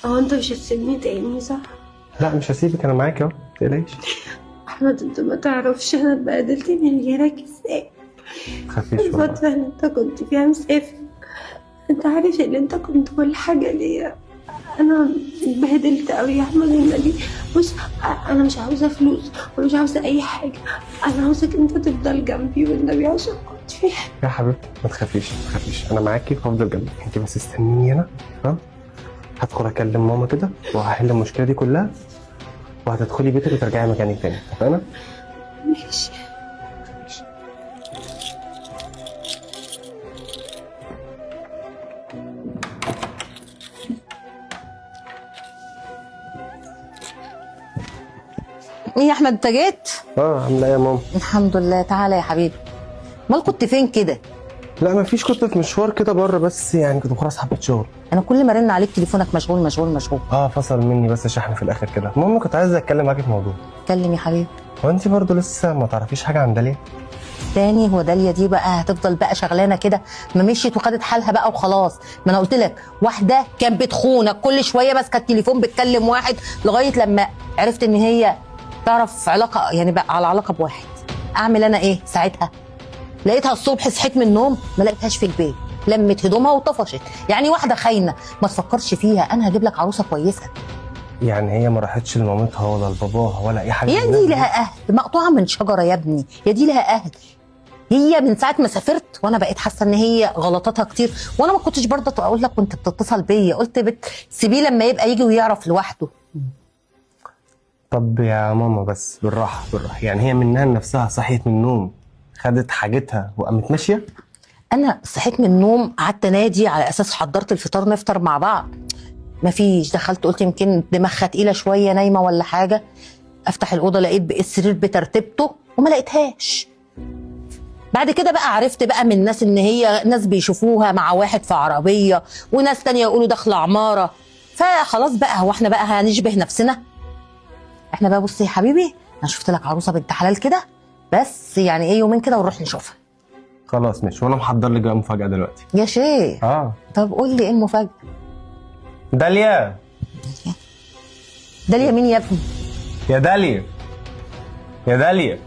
هو انت مش هتسيبني تاني صح؟ لا مش هسيبك، انا معاك اهو، متقلقيش. احمد انت ما تعرفش انا اتبهدلت من غيرك ازاي. متخافيش والله. الفترة اللي انت كنت فيها مسافر، انت عارف ان انت كنت كل حاجة ليا. انا اتبهدلت قوي يا احمد النبي. بص، انا مش عاوزة فلوس ومش عاوزة اي حاجة. انا عاوزك انت تفضل جنبي والنبي عشان كنت فيها. يا حبيبتي ما تخافيش ما تخافيش، انا معاكي وهفضل جنبك، انت بس استنيني هنا. تمام. هدخل اكلم ماما كده وهحل المشكله دي كلها، وهتدخلي بيتك وترجعي مكانك تاني، اتفقنا؟ ماشي. ايه يا احمد انت جيت؟ عامله ايه يا ماما؟ الحمد لله. تعالى يا حبيبي. امال كنت فين كده؟ لا ما فيش، كنت في مشوار كده بره، بس يعني كنت بخلص حبه شغل. انا كل ما ارن عليك تليفونك مشغول مشغول مشغول. فصل مني بس شحن في الاخر كده. المهم كنت عايز اتكلم معاكي في موضوع. اتكلم يا حبيبي. هو انت برضه لسه ما تعرفيش حاجه عن داليا؟ تاني؟ هو داليا دي بقى هتفضل بقى شغلانه كده؟ ما مشيت وخدت حالها بقى وخلاص. ما انا قلت لك واحده كانت بتخونك، كل شويه ماسكه التليفون بتكلم واحد، لغايه لما عرفت ان هي تعرف علاقه، يعني بقى على علاقه بواحد. اعمل انا ايه ساعتها؟ لقيتها الصبح صحيت من النوم ما لقيتهاش في البيت، لمت هدومها وطفشت. يعني واحده خاينه ما تفكرش فيها. انا هجيب لك عروسه كويسه. يعني هي ما راحتش لمامتها ولا لباباها ولا اي حاجه؟ يا دي لها اهل مقطوعه من شجره يا ابني، يا دي لها اهل. هي من ساعه ما سافرت وانا بقيت حاسه ان هي غلطاتها كتير، وانا ما كنتش برضه اقول لك كنت بتتصل بيا، قلت سيبيه لما يبقى يجي ويعرف لوحده. طب يا ماما بس بالراحه بالراحه، يعني هي منها لنفسها صحيت من النوم خدت حاجتها وقامت ماشيه؟ انا صحيت من النوم قعدت انادي على اساس حضرت الفطار نفطر مع بعض، مفيش. دخلت قلت يمكن دماغها تقيله شويه نايمه ولا حاجه. افتح الاوضه لقيت السرير بترتيبته وما لقيتهاش. بعد كده بقى عرفت بقى من الناس ان هي ناس بيشوفوها مع واحد في عربيه، وناس تانية يقولوا داخله عماره. فخلاص بقى، هو احنا بقى هنشبه نفسنا؟ احنا بقى بص يا حبيبي، انا شفت لك عروسه بنت حلال كده، بس يعني ايه يومين كده ونروح نشوفها. خلاص ماشي، وانا محضر لك بقى مفاجاه دلوقتي. يا شيخ. طب قول لي ايه المفاجاه؟ داليا. داليا مين يا ابني؟ يا داليا، يا داليا.